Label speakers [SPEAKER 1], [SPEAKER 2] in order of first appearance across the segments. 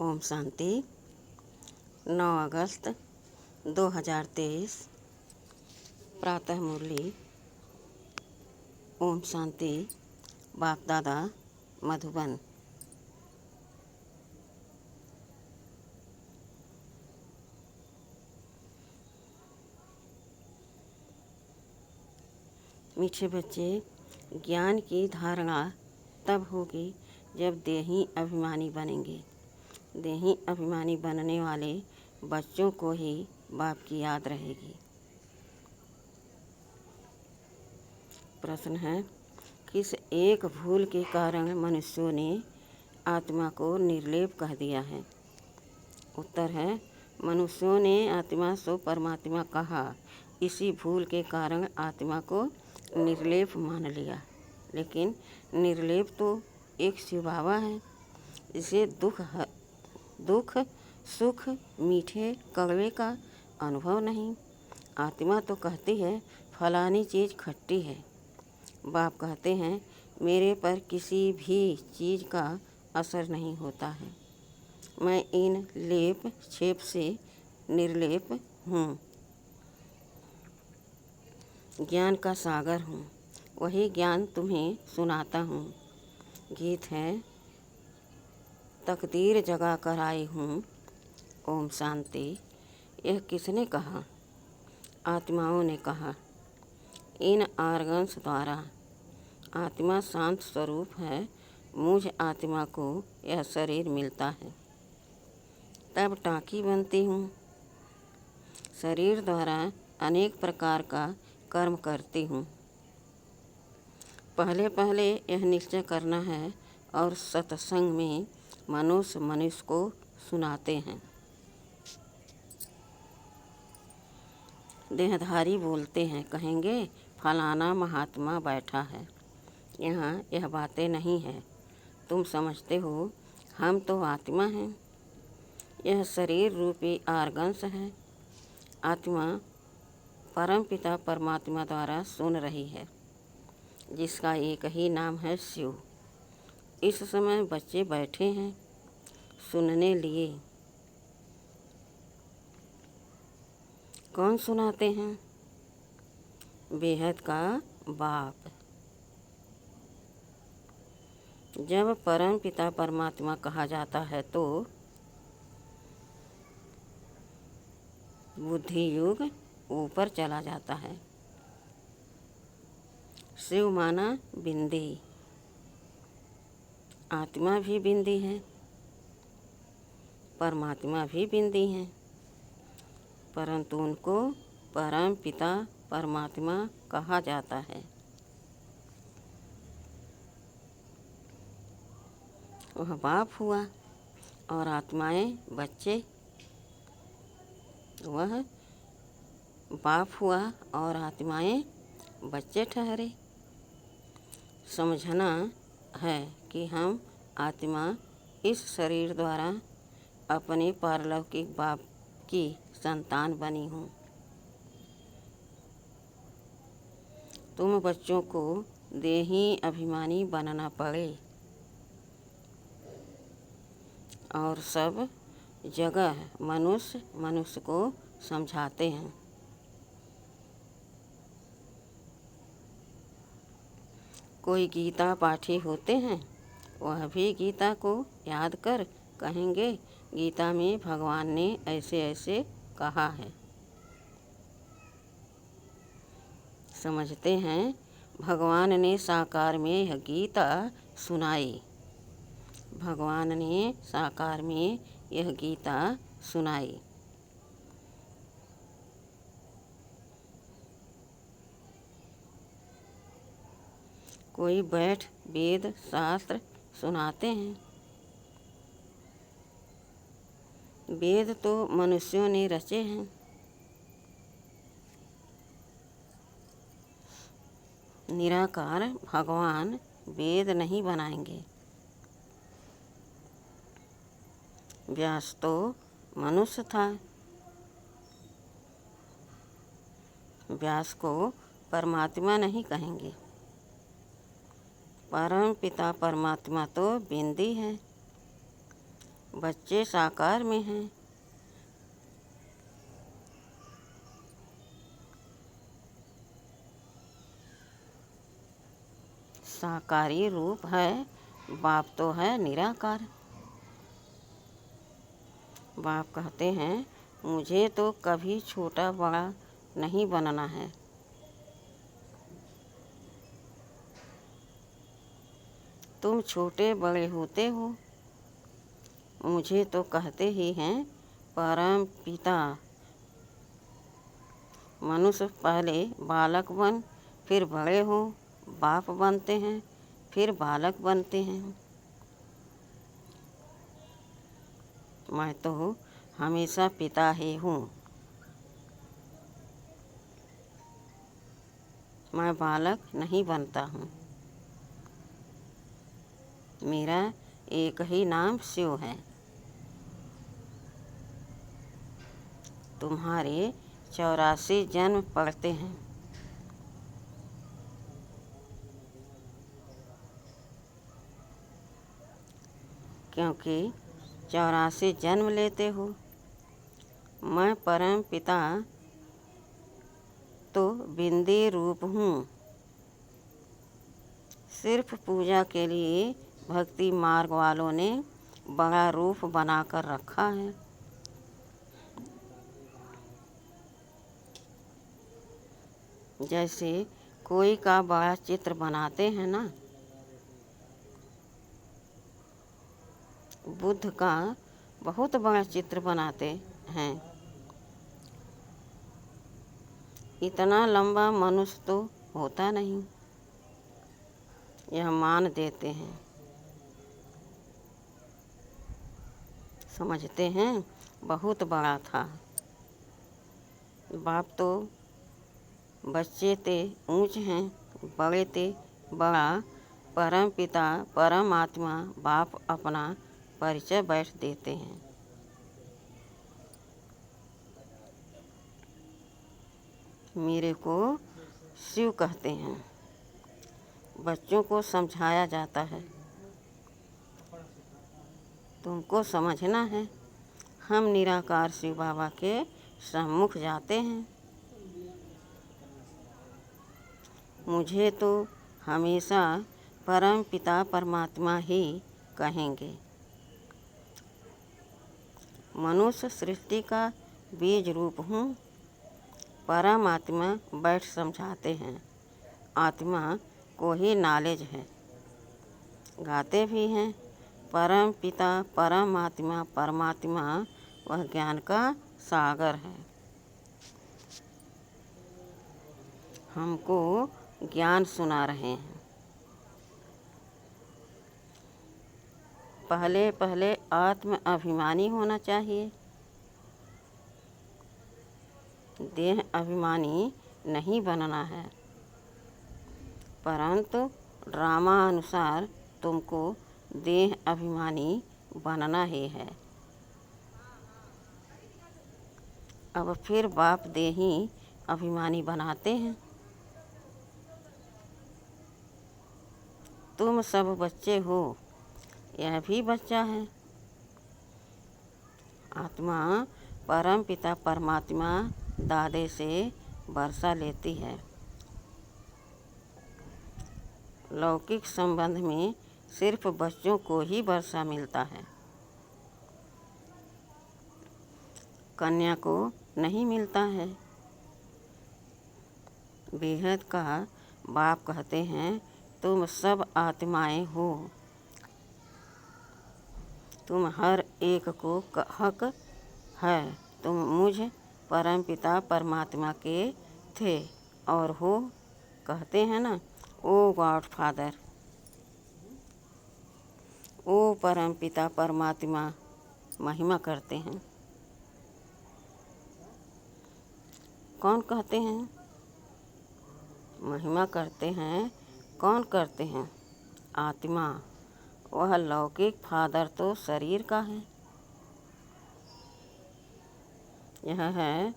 [SPEAKER 1] ओम शांति। 9 अगस्त 2023 प्रातः मुरली। ओम शांति। बाप दादा मधुबन। मीठे बच्चे, ज्ञान की धारणा तब होगी जब देही अभिमानी बनेंगे। देही अभिमानी बनने वाले बच्चों को ही बाप की याद रहेगी। प्रश्न है, किस एक भूल के कारण मनुष्यों ने आत्मा को निर्लेप कह दिया है? उत्तर है, मनुष्यों ने आत्मा सो परमात्मा कहा, इसी भूल के कारण आत्मा को निर्लेप मान लिया। लेकिन निर्लेप तो एक स्वभाव है, जिसे दुख सुख मीठे कड़वे का अनुभव नहीं। आत्मा तो कहती है फलानी चीज़ खट्टी है। बाप कहते हैं मेरे पर किसी भी चीज़ का असर नहीं होता है। मैं इन लेप छेप से निर्लेप हूँ। ज्ञान का सागर हूँ, वही ज्ञान तुम्हें सुनाता हूँ। गीत है, तकदीर जगा कर आई हूँ। ओम शांति। यह किसने कहा? आत्माओं ने कहा। इन आर्गन्स द्वारा। आत्मा शांत स्वरूप है। मुझ आत्मा को यह शरीर मिलता है, तब टाँकी बनती हूँ। शरीर द्वारा अनेक प्रकार का कर्म करती हूँ। पहले पहले यह निश्चय करना है और सत्संग में मनुष्य को सुनाते हैं। देहधारी बोलते हैं, कहेंगे फलाना महात्मा बैठा है। यहाँ यह बातें नहीं है। तुम समझते हो हम तो आत्मा हैं। यह शरीर रूपी आर्गन्स है। आत्मा परम पिता परमात्मा द्वारा सुन रही है, जिसका एक ही नाम है शिव। इस समय बच्चे बैठे हैं सुनने लिए। कौन सुनाते हैं? बेहद का बाप। जब परम पिता परमात्मा कहा जाता है तो बुद्धि युग ऊपर चला जाता है। शिव माना बिंदी। आत्मा भी बिंदी है, परमात्मा भी बिंदी है, परंतु उनको परम पिता परमात्मा कहा जाता है। वह बाप हुआ और आत्माएं बच्चे। वह बाप हुआ और आत्माएं बच्चे ठहरे। समझना है कि हम आत्मा इस शरीर द्वारा अपने पारलौकिक बाप की संतान बनी हूँ। तुम बच्चों को देही अभिमानी बनना पड़े और सब जगह मनुष्य को समझाते हैं। कोई गीता पाठी होते हैं, वह भी गीता को याद कर कहेंगे गीता में भगवान ने ऐसे ऐसे कहा है। समझते हैं भगवान ने साकार में यह गीता सुनाई। भगवान ने साकार में यह गीता सुनाई। कोई बैठ वेद शास्त्र सुनाते हैं। वेद तो मनुष्यों ने रचे हैं। निराकार भगवान वेद नहीं बनाएंगे। व्यास तो मनुष्य था। व्यास को परमात्मा नहीं कहेंगे। परम पिता परमात्मा तो बिंदी है। बच्चे साकार में हैं। साकारी रूप है, बाप तो है निराकार। बाप कहते हैं मुझे तो कभी छोटा बड़ा नहीं बनना है। तुम छोटे बड़े होते हो, मुझे तो कहते ही हैं परम पिता। मनुष्य पहले बालक बन फिर बड़े हो, बाप बनते हैं फिर बालक बनते हैं। मैं तो हमेशा पिता ही हूँ। मैं बालक नहीं बनता हूँ। मेरा एक ही नाम शिव है। तुम्हारे 84 जन्म पड़ते हैं। क्योंकि 84 जन्म लेते हो। मैं परम पिता तो बिंदी रूप हूँ। सिर्फ पूजा के लिए भक्ति मार्ग वालों ने बड़ा रूप बनाकर रखा है। जैसे कोई का बड़ा चित्र बनाते हैं ना, बुद्ध का बहुत बड़ा चित्र बनाते हैं। इतना लंबा मनुष्य तो होता नहीं, यह मान देते हैं। समझते हैं बहुत बड़ा था। बाप तो बच्चे ते ऊंच हैं, बड़े ते बड़ा। परम पिता परम आत्मा बाप अपना परिचय बैठ देते हैं। मेरे को शिव कहते हैं। बच्चों को समझाया जाता है, तुमको समझना है। हम निराकार शिव बाबा के सम्मुख जाते हैं। मुझे तो हमेशा परम पिता परमात्मा ही कहेंगे। मनुष्य सृष्टि का बीज रूप हूँ। परम आत्मा बैठ समझाते हैं। आत्मा को ही नॉलेज है। गाते भी हैं परम पिता परम आत्मा परमात्मा वह ज्ञान का सागर है। हमको ज्ञान सुना रहे हैं। पहले पहले आत्म अभिमानी होना चाहिए। देह अभिमानी नहीं बनना है। परंतु ड्रामा अनुसार तुमको देह अभिमानी बनना ही है। अब फिर बाप देही अभिमानी बनाते हैं। तुम सब बच्चे हो, यह भी बच्चा है। आत्मा परम पिता परमात्मा दादे से वर्षा लेती है। लौकिक संबंध में सिर्फ बच्चों को ही वर्षा मिलता है, कन्या को नहीं मिलता है। बेहद का बाप कहते हैं तुम सब आत्माएं हो। तुम हर एक को हक है। तुम मुझ परम पिता परमात्मा के थे और हो। कहते हैं ना, ओ गॉड फादर, ओ परम पिता परमात्मा, महिमा करते हैं। कौन कहते हैं? महिमा करते हैं। कौन करते हैं? आत्मा। वह लौकिक फादर तो शरीर का है। यह है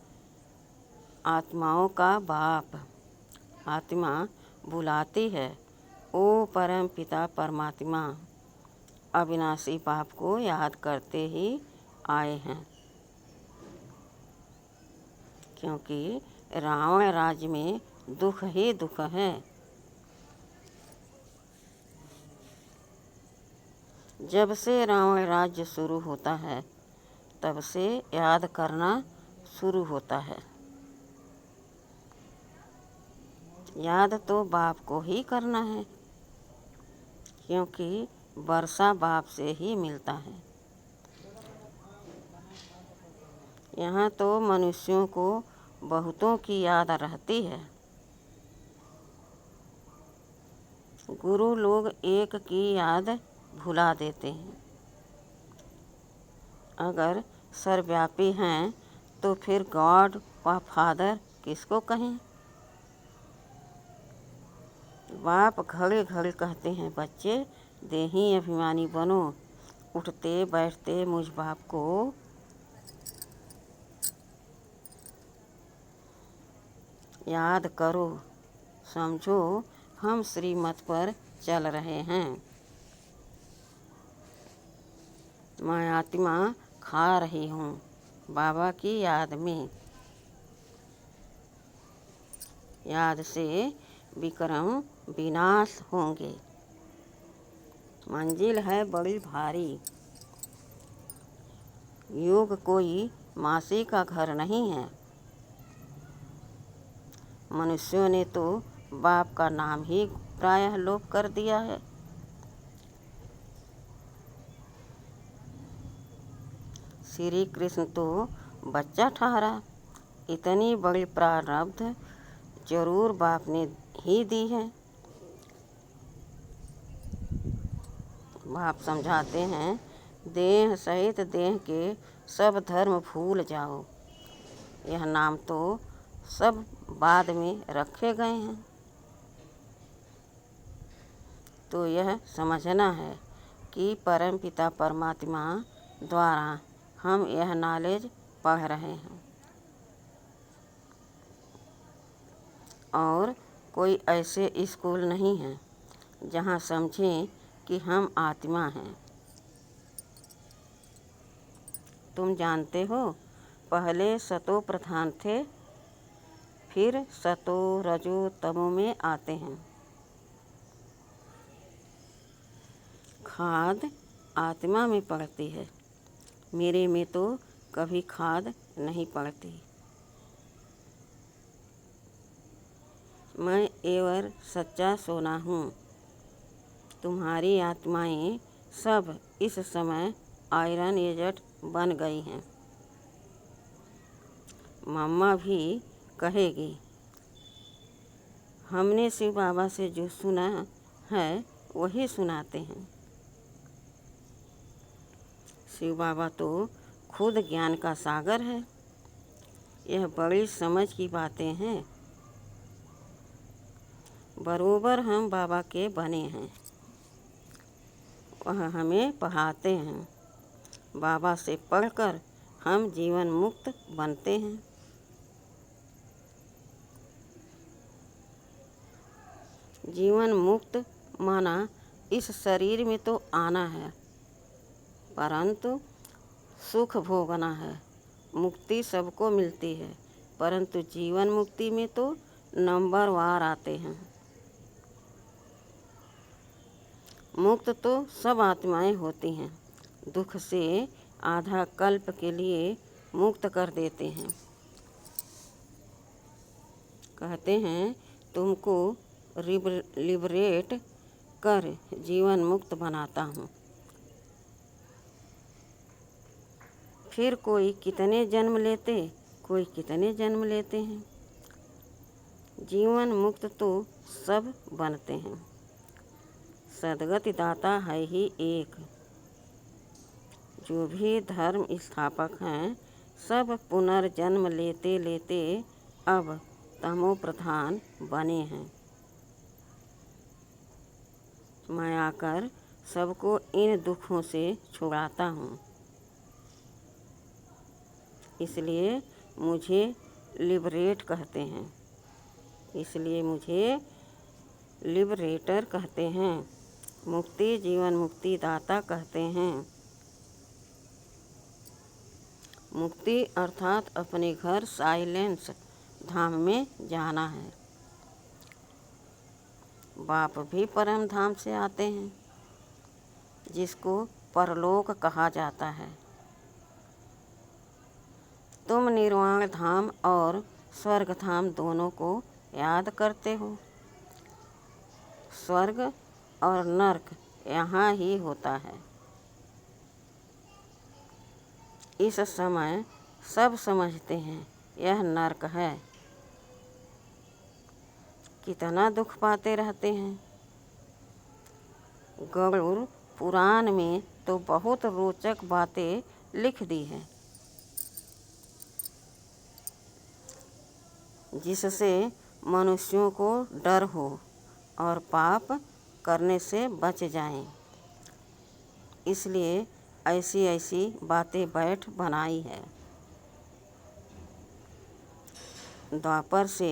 [SPEAKER 1] आत्माओं का बाप। आत्मा बुलाती है, ओ परम पिता परमात्मा। अविनाशी पाप को याद करते ही आए हैं, क्योंकि रावण राज्य में दुख ही दुख है। जब से रावण राज्य शुरू होता है तब से याद करना शुरू होता है। याद तो बाप को ही करना है, क्योंकि वर्षा बाप से ही मिलता है। यहाँ तो मनुष्यों को बहुतों की याद रहती है। गुरु लोग एक की याद भुला देते हैं। अगर सर्वव्यापी हैं तो फिर गॉड व फादर किसको कहें। बाप घड़े घड़े कहते हैं, बच्चे देही अभिमानी बनो। उठते बैठते मुझ बाप को याद करो। समझो हम श्रीमत पर चल रहे हैं। मैं आत्मा खा रही हूँ बाबा की याद में। याद से विक्रम विनाश होंगे। मंजिल है बड़ी भारी। योग कोई मासी का घर नहीं है। मनुष्यों ने तो बाप का नाम ही प्रायः लोप कर दिया है। श्री कृष्ण तो बच्चा ठहरा। इतनी बड़ी प्रारब्ध जरूर बाप ने ही दी है। बाप समझाते हैं, देह सहित देह के सब धर्म भूल जाओ। यह नाम तो सब बाद में रखे गए हैं। तो यह समझना है कि परम पिता परमात्मा द्वारा हम यह नॉलेज पढ़ रहे हैं, और कोई ऐसे स्कूल नहीं है जहाँ समझें कि हम आत्मा हैं। तुम जानते हो, पहले सतो प्रधान थे, फिर सतो रजो तमो में आते हैं। खाद आत्मा में पड़ती है, मेरे में तो कभी खाद नहीं पड़ती। मैं एवर सच्चा सोना हूँ। तुम्हारी आत्माएं सब इस समय आयरन एजेंट बन गई हैं। मम्मा भी कहेगी, हमने शिव बाबा से जो सुना है वही सुनाते हैं। शिव बाबा तो खुद ज्ञान का सागर है। यह बड़ी समझ की बातें हैं। बरोबर हम बाबा के बने हैं। वह हमें पढ़ाते हैं। बाबा से पढ़कर हम जीवन मुक्त बनते हैं। जीवन मुक्त माना इस शरीर में तो आना है, परंतु सुख भोगना है। मुक्ति सबको मिलती है, परंतु जीवन मुक्ति में तो नंबर वार आते हैं। मुक्त तो सब आत्माएं होती हैं। दुख से आधा कल्प के लिए मुक्त कर देते हैं। कहते हैं, तुमको लिबरेट कर जीवन मुक्त बनाता हूँ। फिर कोई कितने जन्म लेते, कोई कितने जन्म लेते हैं। जीवन मुक्त तो सब बनते हैं। सदगति दाता है ही एक। जो भी धर्म स्थापक हैं, सब पुनर्जन्म लेते लेते अब तमो प्रधान बने हैं। मैं आकर सबको इन दुखों से छुड़ाता हूँ। इसलिए मुझे लिबरेट कहते हैं। इसलिए मुझे लिबरेटर कहते हैं। मुक्ति जीवन मुक्ति दाता कहते हैं। मुक्ति अर्थात अपने घर साइलेंस धाम में जाना है। बाप भी परम धाम से आते हैं, जिसको परलोक कहा जाता है। तुम निर्वाण धाम और स्वर्ग धाम दोनों को याद करते हो। स्वर्ग और नरक यहाँ ही होता है। इस समय सब समझते हैं यह नरक है। कितना दुख पाते रहते हैं। गरुड़ पुराण में तो बहुत रोचक बातें लिख दी हैं, जिससे मनुष्यों को डर हो और पाप करने से बच जाएं। इसलिए ऐसी ऐसी बातें बैठ बनाई है। द्वापर से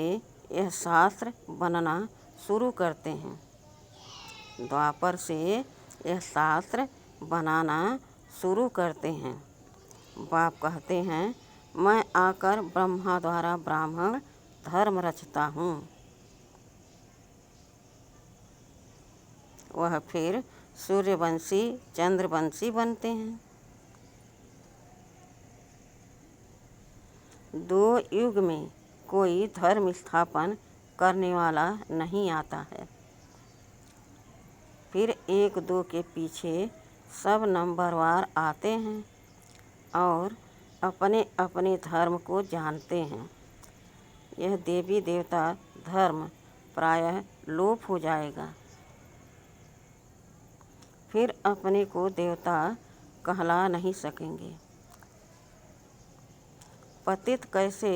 [SPEAKER 1] यह शास्त्र बनना शुरू करते हैं। द्वापर से यह शास्त्र बनाना शुरू करते हैं। बाप कहते हैं, मैं आकर ब्रह्मा द्वारा ब्राह्मण धर्म रचता हूँ। वह फिर सूर्यवंशी चंद्रवंशी बनते हैं। 2 युग में कोई धर्म स्थापन करने वाला नहीं आता है। फिर 1-2 के पीछे सब नंबरवार आते हैं और अपने अपने धर्म को जानते हैं। यह देवी देवता धर्म प्रायः लोप हो जाएगा। फिर अपने को देवता कहला नहीं सकेंगे। पतित कैसे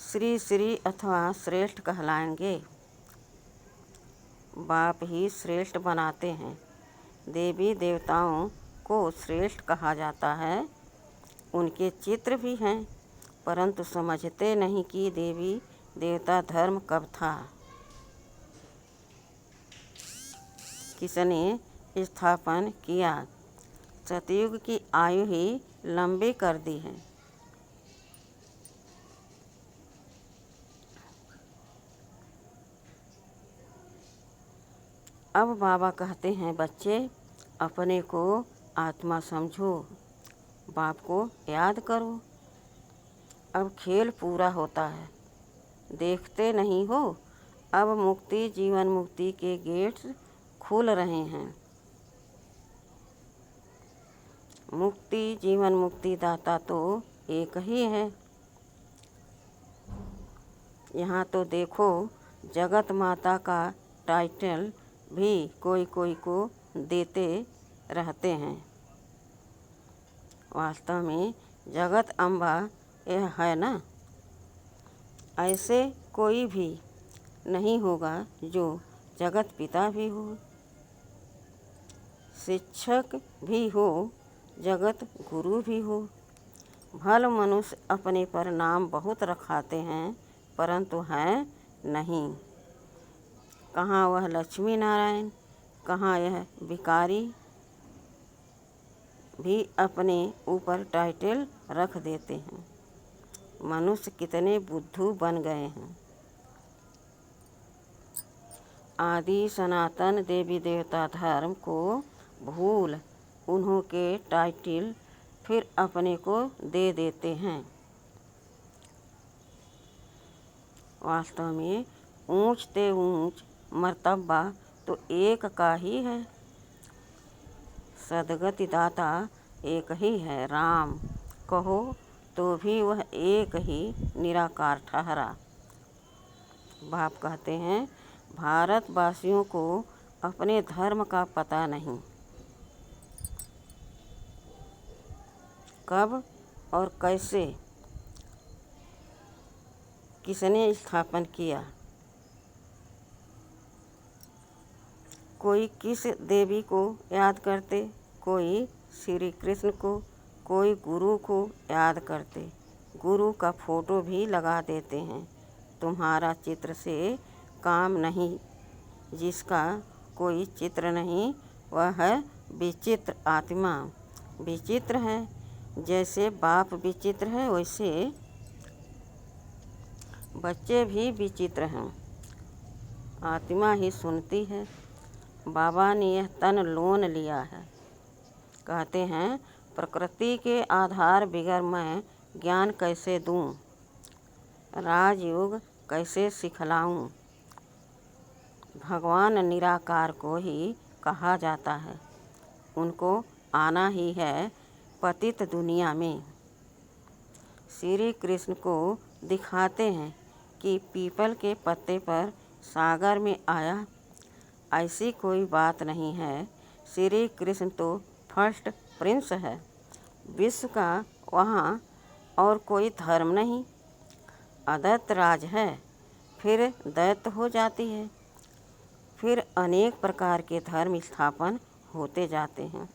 [SPEAKER 1] श्री श्री अथवा श्रेष्ठ कहलाएंगे। बाप ही श्रेष्ठ बनाते हैं। देवी देवताओं को श्रेष्ठ कहा जाता है। उनके चित्र भी हैं, परंतु समझते नहीं कि देवी देवता धर्म कब था, किसने स्थापन किया। सतयुग की आयु ही लंबी कर दी है। अब बाबा कहते हैं, बच्चे अपने को आत्मा समझो, बाप को याद करो। अब खेल पूरा होता है, देखते नहीं हो। अब मुक्ति जीवन मुक्ति के गेट्स खुल रहे हैं। मुक्ति जीवन मुक्ति दाता तो एक ही है। यहाँ तो देखो, जगत माता का टाइटल भी कोई कोई को देते रहते हैं। वास्तव में जगत अम्बा यह है ना। ऐसे कोई भी नहीं होगा जो जगत पिता भी हो, शिक्षक भी हो, जगत गुरु भी हो। भल मनुष्य अपने पर नाम बहुत रखाते हैं, परंतु है नहीं। कहाँ वह लक्ष्मी नारायण, कहाँ यह भिखारी भी अपने ऊपर टाइटल रख देते हैं। मनुष्य कितने बुद्धू बन गए हैं। आदि सनातन देवी देवता धर्म को भूल उन्हों के टाइटल फिर अपने को दे देते हैं। वास्तव में ऊंच ते ऊंच मर्तबा तो एक का ही है। सदगति दाता एक ही है। राम कहो तो भी वह एक ही निराकार ठहरा। बाप कहते हैं, भारतवासियों को अपने धर्म का पता नहीं। कब और कैसे किसने स्थापन किया। कोई किस देवी को याद करते, कोई श्री कृष्ण को, कोई गुरु को याद करते। गुरु का फोटो भी लगा देते हैं। तुम्हारा चित्र से काम नहीं, जिसका कोई चित्र नहीं, वह है विचित्र आत्मा। विचित्र है, जैसे बाप विचित्र है वैसे बच्चे भी विचित्र हैं। आत्मा ही सुनती है। बाबा ने यह तन लोन लिया है। कहते हैं, प्रकृति के आधार बिगर मैं ज्ञान कैसे दूं, राजयोग कैसे सिखलाऊं। भगवान निराकार को ही कहा जाता है। उनको आना ही है पतित दुनिया में। श्री कृष्ण को दिखाते हैं कि पीपल के पत्ते पर सागर में आया, ऐसी कोई बात नहीं है। श्री कृष्ण तो फर्स्ट प्रिंस है विश्व का, वहाँ और कोई धर्म नहीं। अदैत राज है, फिर दैत्य हो जाती है, फिर अनेक प्रकार के धर्म स्थापन होते जाते हैं।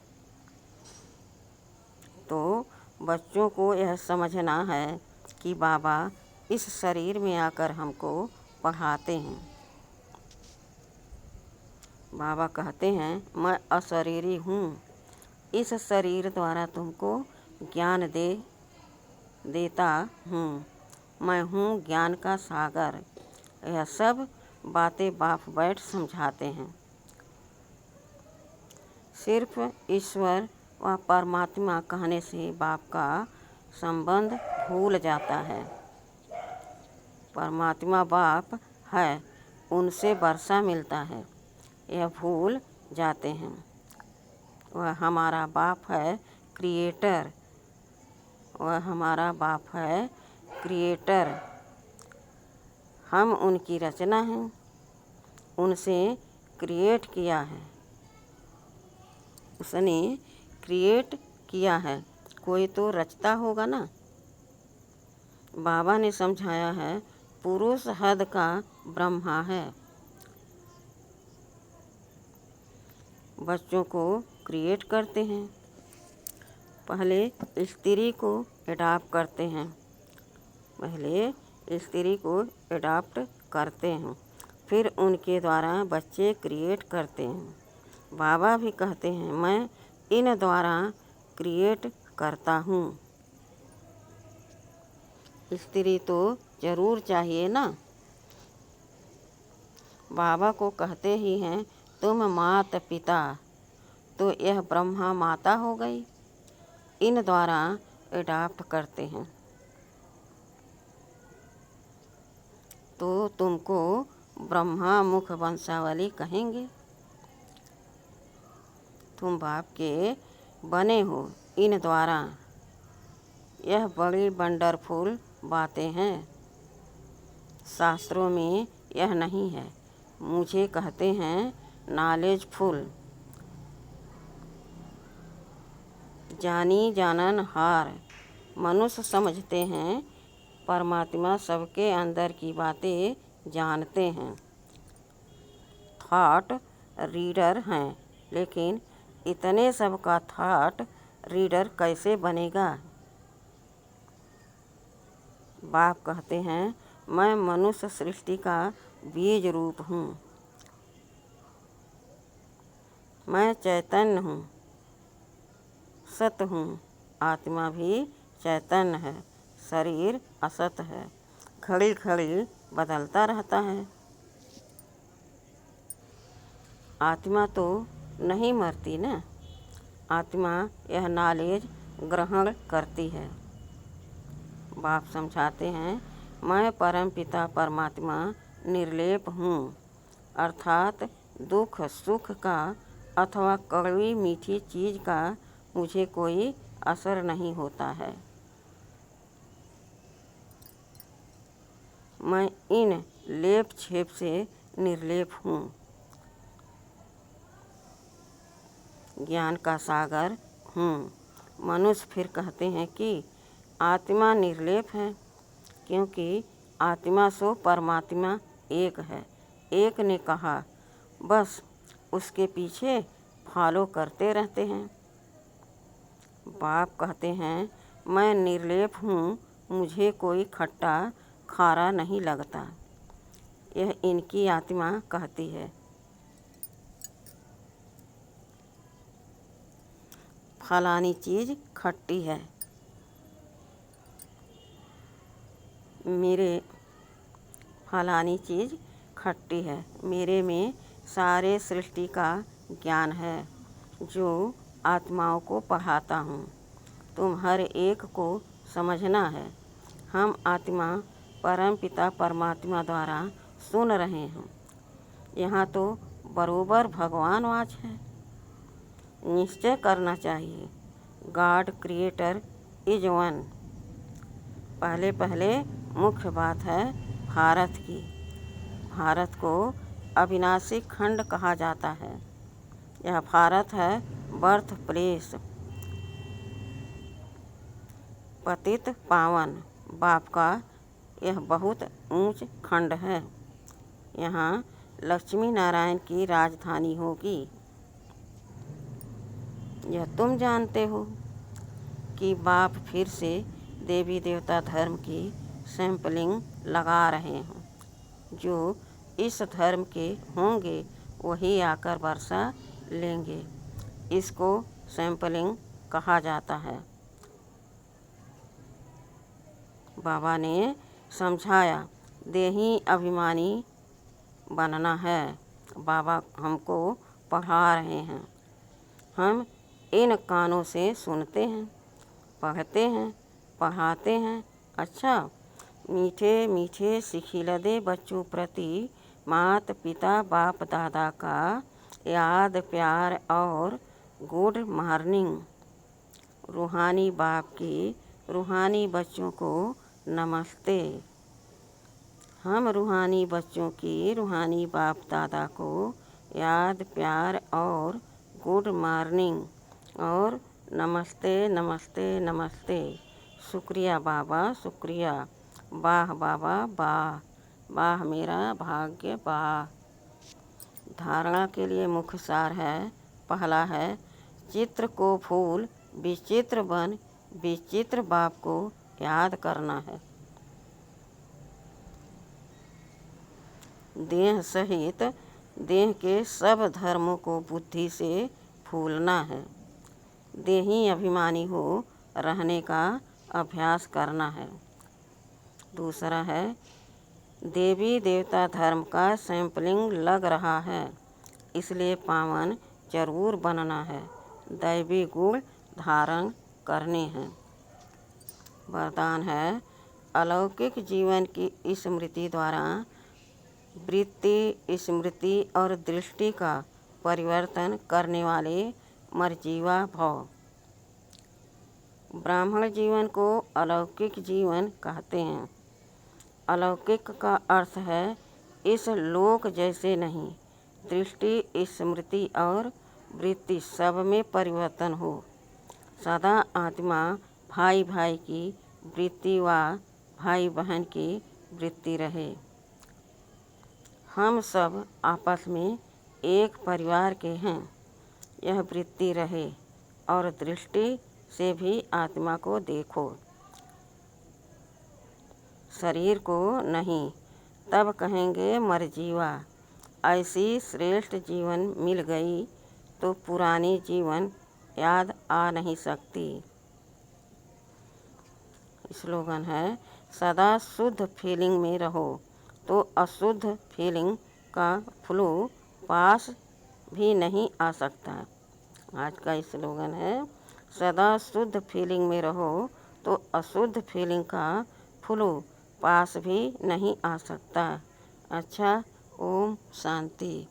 [SPEAKER 1] तो बच्चों को यह समझना है कि बाबा इस शरीर में आकर हमको पढ़ाते हैं। बाबा कहते हैं, मैं अशरीरी हूँ, इस शरीर द्वारा तुमको ज्ञान देता हूँ। मैं हूँ ज्ञान का सागर। यह सब बातें बाप बैठ समझाते हैं। सिर्फ ईश्वर व परमात्मा कहने से बाप का संबंध भूल जाता है। परमात्मा बाप है, उनसे वर्षा मिलता है, यह भूल जाते हैं। वह हमारा बाप है क्रिएटर। वह हमारा बाप है क्रिएटर। हम उनकी रचना हैं, उनसे क्रिएट किया है। उसने क्रिएट किया है, कोई तो रचता होगा ना। बाबा ने समझाया है, पुरुष हद का ब्रह्मा है। बच्चों को क्रिएट करते हैं, पहले स्त्री को एडॉप्ट करते हैं। पहले स्त्री को एडॉप्ट करते हैं, फिर उनके द्वारा बच्चे क्रिएट करते हैं। बाबा भी कहते हैं, मैं इन द्वारा क्रिएट करता हूँ। स्त्री तो ज़रूर चाहिए ना। बाबा को कहते ही हैं, तुम माता पिता, तो यह ब्रह्मा माता हो गई। इन द्वारा एडॉप्ट करते हैं। तो तुमको ब्रह्मा मुख वंशावली कहेंगे। तुम बाप के बने हो इन द्वारा। यह बड़ी वंडरफुल बातें हैं। शास्त्रों में यह नहीं है। मुझे कहते हैं नॉलेजफुल, जानी जानन हार। मनुष्य समझते हैं परमात्मा सबके अंदर की बातें जानते हैं, थॉट रीडर हैं, लेकिन इतने सब का थॉट रीडर कैसे बनेगा। बाप कहते हैं, मैं मनुष्य सृष्टि का बीज रूप हूँ। मैं चैतन्य हूँ, सत हूँ। आत्मा भी चैतन्य है, शरीर असत है, घड़ी घड़ी बदलता रहता है। आत्मा तो नहीं मरती ना। आत्मा यह नॉलेज ग्रहण करती है। बाप समझाते हैं, मैं परमपिता परमात्मा निर्लेप हूँ, अर्थात दुख सुख का अथवा कड़वी मीठी चीज़ का मुझे कोई असर नहीं होता है। मैं इन लेप छेप से निर्लेप हूँ। ज्ञान का सागर हूँ। मनुष्य फिर कहते हैं कि आत्मा निर्लेप है, क्योंकि आत्मा सो परमात्मा एक है। एक ने कहा, बस उसके पीछे फॉलो करते रहते हैं। बाप कहते हैं, मैं निर्लेप हूँ, मुझे कोई खट्टा खारा नहीं लगता। यह इनकी आत्मा कहती है। फलानी चीज़ खट्टी है। मेरे फलानी चीज़ खट्टी है। मेरे में सारे सृष्टि का ज्ञान है जो आत्माओं को पढ़ाता हूँ। तुम हर एक को समझना है। हम आत्मा परम पिता परमात्मा द्वारा सुन रहे हैं। यहाँ तो बरोबर भगवान वाच है। निश्चय करना चाहिए, गॉड क्रिएटर इज वन। पहले पहले मुख्य बात है भारत की। भारत को अविनाशी खंड कहा जाता है। यह भारत है बर्थ प्लेस, पतित पावन बाप का यह बहुत ऊंच खंड है। यहाँ लक्ष्मी नारायण की राजधानी होगी। यह तुम जानते हो कि बाप फिर से देवी देवता धर्म की सैंपलिंग लगा रहे हैं। जो इस धर्म के होंगे वही आकर वर्षा लेंगे। इसको सैंपलिंग कहा जाता है। बाबा ने समझाया, देही अभिमानी बनना है। बाबा हमको पढ़ा रहे हैं। हम इन कानों से सुनते हैं, पढ़ते हैं, पढ़ाते हैं। अच्छा, मीठे मीठे सिखिलदे बच्चों प्रति मात पिता बाप दादा का याद प्यार और गुड मॉर्निंग। रूहानी बाप की रूहानी बच्चों को नमस्ते। हम रूहानी बच्चों की रूहानी बाप दादा को याद प्यार और गुड मॉर्निंग और नमस्ते नमस्ते नमस्ते। शुक्रिया बाबा, शुक्रिया। वाह बाबा वाह, वाह मेरा भाग्य वाह। धारणा के लिए मुख्य सार है। पहला है, चित्र को फूल विचित्र बन विचित्र बाप को याद करना है। देह सहित देह के सब धर्मों को बुद्धि से फूलना है। देही अभिमानी हो रहने का अभ्यास करना है। दूसरा है, देवी देवता धर्म का सैंपलिंग लग रहा है, इसलिए पावन जरूर बनना है। दैवी गुण धारण करने हैं। वरदान है, अलौकिक जीवन की स्मृति द्वारा वृत्ति स्मृति और दृष्टि का परिवर्तन करने वाले मरजीवा भव। ब्राह्मण जीवन को अलौकिक जीवन कहते हैं। अलौकिक का अर्थ है इस लोक जैसे नहीं। दृष्टि स्मृति और वृत्ति सब में परिवर्तन हो। सदा आत्मा भाई भाई की वृत्ति व भाई बहन की वृत्ति रहे। हम सब आपस में एक परिवार के हैं, यह वृत्ति रहे। और दृष्टि से भी आत्मा को देखो, शरीर को नहीं, तब कहेंगे मरजीवा। ऐसी श्रेष्ठ जीवन मिल गई तो पुरानी जीवन याद आ नहीं सकती। स्लोगन है, सदा शुद्ध फीलिंग में रहो तो अशुद्ध फीलिंग का फ्लो पास भी नहीं आ सकता। आज का स्लोगन है, सदा शुद्ध फीलिंग में रहो तो अशुद्ध फीलिंग का फ्लो पास भी नहीं आ सकता। अच्छा, ओम शांति।